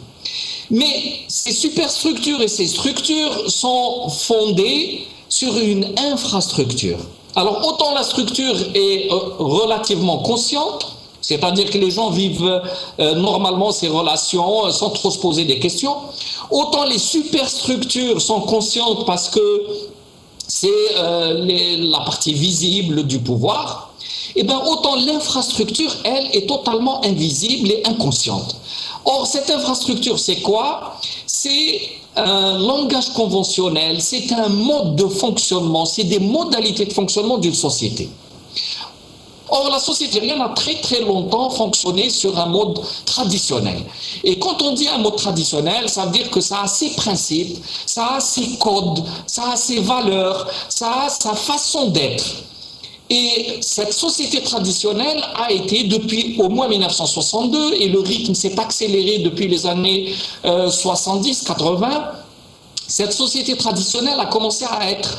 Mais ces superstructures et ces structures sont fondées sur une infrastructure. Alors, autant la structure est relativement consciente, c'est-à-dire que les gens vivent normalement ces relations sans trop se poser des questions, autant les superstructures sont conscientes parce que c'est la partie visible du pouvoir, et bien autant l'infrastructure, elle, est totalement invisible et inconsciente. Or, cette infrastructure, c'est quoi? C'est un langage conventionnel, c'est un mode de fonctionnement, c'est des modalités de fonctionnement d'une société. Or, la société algérienne a très très longtemps fonctionné sur un mode traditionnel. Et quand on dit un mode traditionnel, ça veut dire que ça a ses principes, ça a ses codes, ça a ses valeurs, ça a sa façon d'être. Et cette société traditionnelle a été depuis au moins 1962, et le rythme s'est accéléré depuis les années 70-80, cette société traditionnelle a commencé à être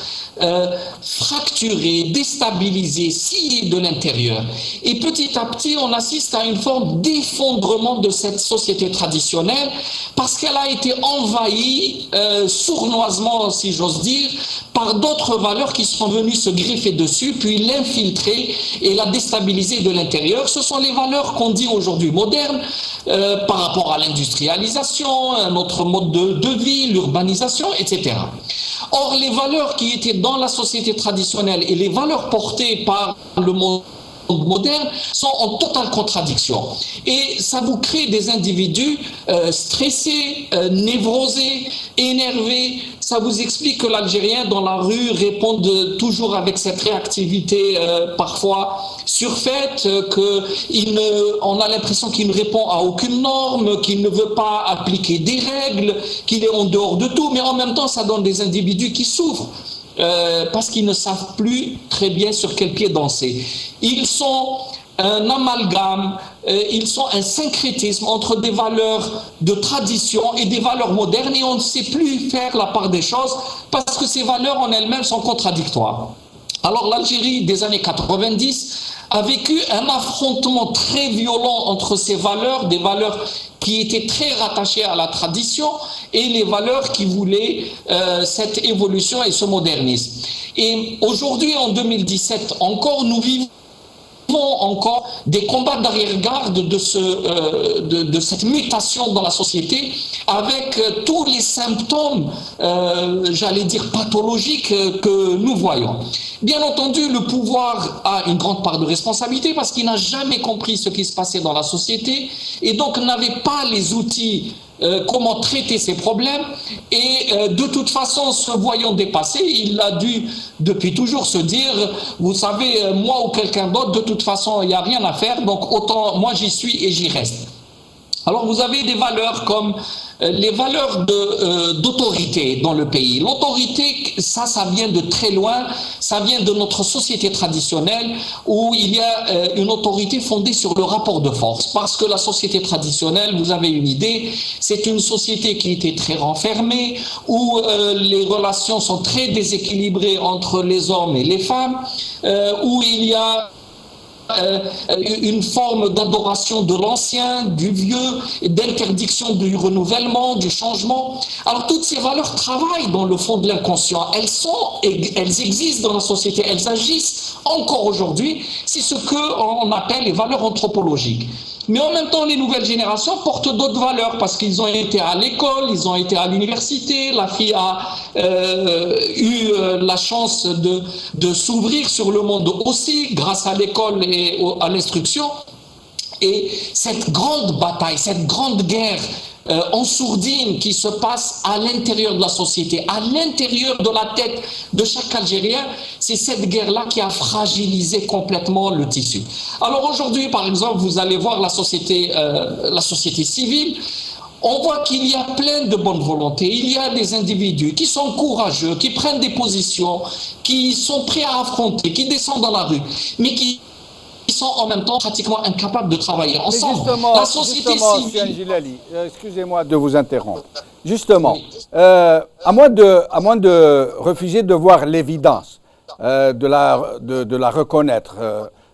fracturée, déstabilisée, sciée de l'intérieur. Et petit à petit, on assiste à une forme d'effondrement de cette société traditionnelle parce qu'elle a été envahie sournoisement, si j'ose dire, par d'autres valeurs qui sont venues se greffer dessus, puis l'infiltrer et la déstabiliser de l'intérieur. Ce sont les valeurs qu'on dit aujourd'hui modernes par rapport à l'industrialisation, un autre mode de vie, l'urbanisation, etc. Or, les valeurs qui étaient dans la société traditionnelle et les valeurs portées par le monde moderne sont en totale contradiction. Et ça vous crée des individus stressés, névrosés, énervés. Ça vous explique que l'Algérien dans la rue répond toujours avec cette réactivité parfois surfaite, qu'on a l'impression qu'il ne répond à aucune norme, qu'il ne veut pas appliquer des règles, qu'il est en dehors de tout, mais en même temps ça donne des individus qui souffrent. Parce qu'ils ne savent plus très bien sur quel pied danser. Ils sont un amalgame, ils sont un syncrétisme entre des valeurs de tradition et des valeurs modernes, et on ne sait plus faire la part des choses parce que ces valeurs en elles-mêmes sont contradictoires. Alors l'Algérie des années 90 a vécu un affrontement très violent entre ces valeurs, des valeurs qui étaient très rattachées à la tradition, et les valeurs qui voulaient cette évolution et ce modernisme. Et aujourd'hui, en 2017 encore, nous vivons encore des combats d'arrière-garde de cette mutation dans la société, avec tous les symptômes, j'allais dire pathologiques, que nous voyons. Bien entendu, le pouvoir a une grande part de responsabilité parce qu'il n'a jamais compris ce qui se passait dans la société et donc n'avait pas les outils comment traiter ces problèmes, et de toute façon, se voyant dépassé, il a dû depuis toujours se dire, vous savez, moi ou quelqu'un d'autre, de toute façon il n'y a rien à faire, donc autant moi j'y suis et j'y reste. Alors vous avez des valeurs comme les valeurs d'autorité dans le pays. L'autorité, ça vient de très loin, ça vient de notre société traditionnelle où il y a une autorité fondée sur le rapport de force. Parce que la société traditionnelle, vous avez une idée, c'est une société qui était très renfermée, où les relations sont très déséquilibrées entre les hommes et les femmes, où il y a une forme d'adoration de l'ancien, du vieux, d'interdiction du renouvellement, du changement. Alors toutes ces valeurs travaillent dans le fond de l'inconscient. Elles existent dans la société, elles agissent encore aujourd'hui. C'est ce qu'on appelle les valeurs anthropologiques. Mais en même temps, les nouvelles générations portent d'autres valeurs parce qu'ils ont été à l'école, ils ont été à l'université, la fille a eu la chance de s'ouvrir sur le monde aussi grâce à l'école et à l'instruction. Et cette grande bataille, cette grande guerre en sourdine qui se passe à l'intérieur de la société, à l'intérieur de la tête de chaque Algérien, c'est cette guerre-là qui a fragilisé complètement le tissu. Alors aujourd'hui, par exemple, vous allez voir la société civile, on voit qu'il y a plein de bonne volonté, il y a des individus qui sont courageux, qui prennent des positions, qui sont prêts à affronter, qui descendent dans la rue, mais qui sont en même temps pratiquement incapables de travailler ensemble. La société civile... Gilali, excusez-moi de vous interrompre. Justement, à moins de refuser de voir l'évidence, de la reconnaître,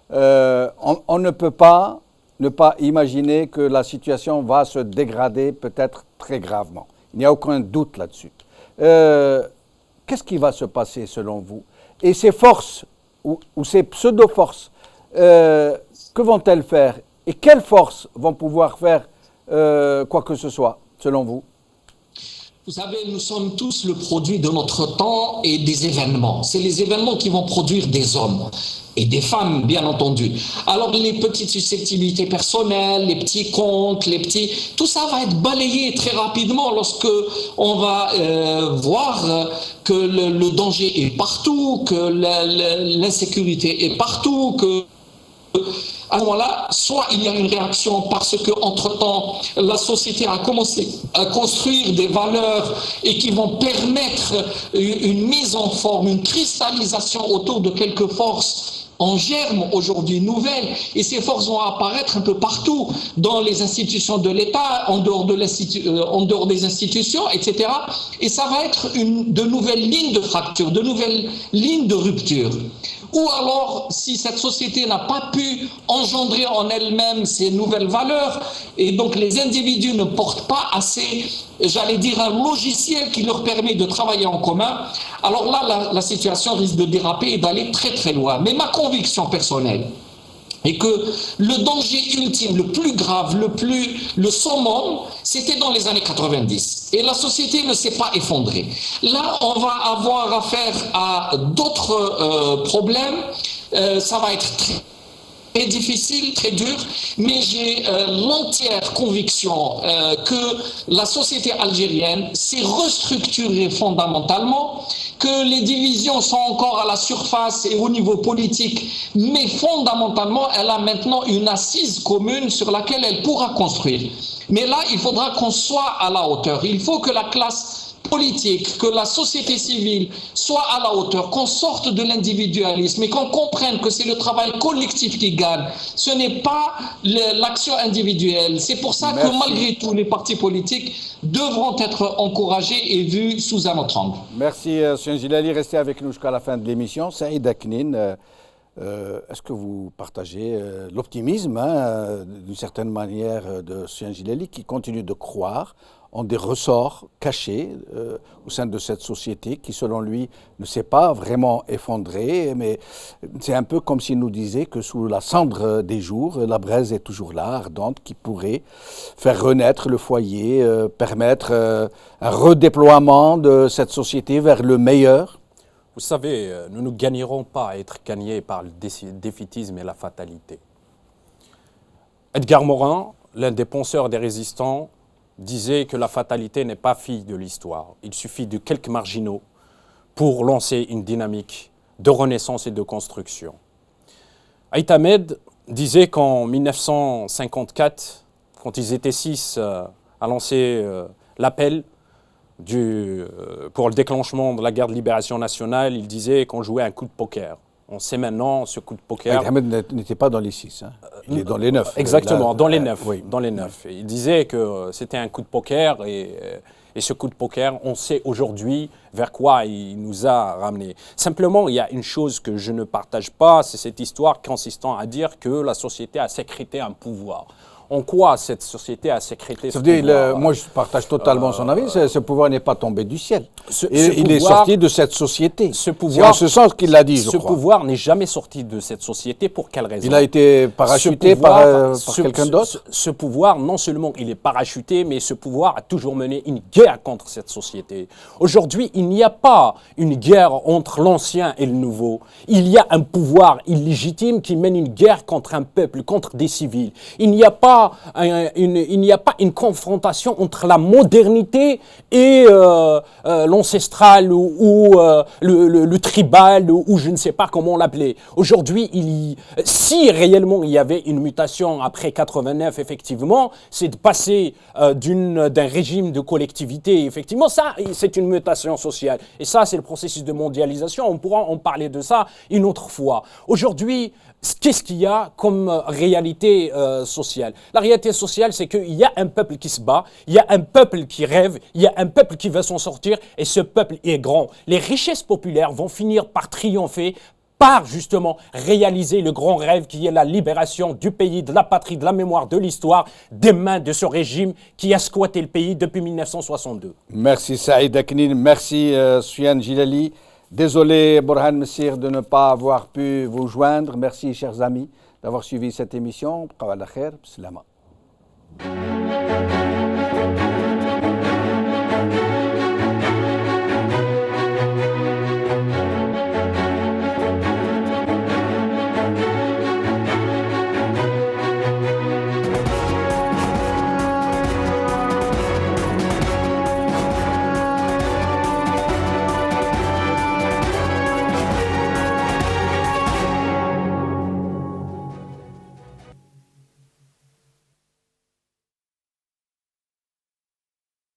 on ne peut pas ne pas imaginer que la situation va se dégrader peut-être très gravement. Il n'y a aucun doute là-dessus. Qu'est-ce qui va se passer selon vous? Et ces forces, ou ces pseudo-forces, que vont-elles faire? Et quelles forces vont pouvoir faire quoi que ce soit, selon vous? Vous savez, nous sommes tous le produit de notre temps et des événements. C'est les événements qui vont produire des hommes et des femmes, bien entendu. Alors les petites susceptibilités personnelles, les petits comptes, tout ça va être balayé très rapidement lorsque on va voir que le danger est partout, que l'insécurité est partout, que à ce moment-là, soit il y a une réaction parce que entre-temps, la société a commencé à construire des valeurs et qui vont permettre une mise en forme, une cristallisation autour de quelques forces en germe aujourd'hui nouvelles, et ces forces vont apparaître un peu partout dans les institutions de l'État, en dehors des institutions, etc. Et ça va être de nouvelles lignes de fracture, de nouvelles lignes de rupture. Ou alors, si cette société n'a pas pu engendrer en elle-même ces nouvelles valeurs, et donc les individus ne portent pas assez, j'allais dire, un logiciel qui leur permet de travailler en commun, alors là, la situation risque de déraper et d'aller très très loin. Mais ma conviction personnelle est que le danger ultime, le plus grave, le summum, c'était dans les années 90. Et la société ne s'est pas effondrée. Là, on va avoir affaire à d'autres problèmes. Ça va être très difficile, très dur, mais j'ai l'entière conviction que la société algérienne s'est restructurée fondamentalement, que les divisions sont encore à la surface et au niveau politique, mais fondamentalement, elle a maintenant une assise commune sur laquelle elle pourra construire. Mais là, il faudra qu'on soit à la hauteur. Il faut que la classe politique, que la société civile soit à la hauteur, qu'on sorte de l'individualisme et qu'on comprenne que c'est le travail collectif qui gagne. Ce n'est pas l'action individuelle. C'est pour ça que malgré tout, les partis politiques devront être encouragés et vus sous un autre angle. Merci, Soufiane Djilali. Restez avec nous jusqu'à la fin de l'émission. Saïd Aknin, est-ce que vous partagez l'optimisme, d'une certaine manière, de Soufiane Djilali, qui continue de croire en des ressorts cachés au sein de cette société qui, selon lui, ne s'est pas vraiment effondrée, mais c'est un peu comme s'il nous disait que sous la cendre des jours, la braise est toujours là, ardente, qui pourrait faire renaître le foyer, permettre un redéploiement de cette société vers le meilleur. Vous savez, nous ne gagnerons pas à être gagnés par le défaitisme et la fatalité. Edgar Morin, l'un des penseurs des résistants, disait que la fatalité n'est pas fille de l'histoire. Il suffit de quelques marginaux pour lancer une dynamique de renaissance et de construction. Aït Ahmed disait qu'en 1954, quand ils étaient 6 à lancer l'appel pour le déclenchement de la guerre de libération nationale, il disait qu'on jouait un coup de poker. On sait maintenant ce coup de poker. Ahmed n'était pas dans les 6, hein. Il est dans les 9. Exactement, dans les 9. Oui. Dans les 9. Et il disait que c'était un coup de poker et ce coup de poker, on sait aujourd'hui vers quoi il nous a ramené. Simplement, il y a une chose que je ne partage pas, c'est cette histoire consistant à dire que la société a sécrété un pouvoir. En quoi cette société a sécrété ce pouvoir? Moi, je partage totalement son avis. Ce pouvoir n'est pas tombé du ciel. Il est sorti de cette société. C'est en ce sens qu'il l'a dit, je crois. Ce pouvoir n'est jamais sorti de cette société. Pour quelle raison? Il a été parachuté par quelqu'un d'autre? Ce pouvoir, non seulement il est parachuté, mais ce pouvoir a toujours mené une guerre contre cette société. Aujourd'hui, il n'y a pas une guerre entre l'ancien et le nouveau. Il y a un pouvoir illégitime qui mène une guerre contre un peuple, contre des civils. Il n'y a pas une confrontation entre la modernité et l'ancestral ou le tribal ou je ne sais pas comment l'appeler. Aujourd'hui, si réellement il y avait une mutation après 89, effectivement, c'est de passer d'un régime de collectivité. Effectivement, ça, c'est une mutation sociale. Et ça, c'est le processus de mondialisation. On pourra en parler de ça une autre fois. Aujourd'hui, qu'est-ce qu'il y a comme réalité sociale? La réalité sociale, c'est qu'il y a un peuple qui se bat, il y a un peuple qui rêve, il y a un peuple qui veut s'en sortir, et ce peuple est grand. Les richesses populaires vont finir par triompher, par justement réaliser le grand rêve qui est la libération du pays, de la patrie, de la mémoire, de l'histoire, des mains de ce régime qui a squatté le pays depuis 1962. Merci Saïd Aknin, merci Soufiane Djilali. Désolé, Borhan Messir, de ne pas avoir pu vous joindre. Merci, chers amis, d'avoir suivi cette émission. Qawala khair, bislama.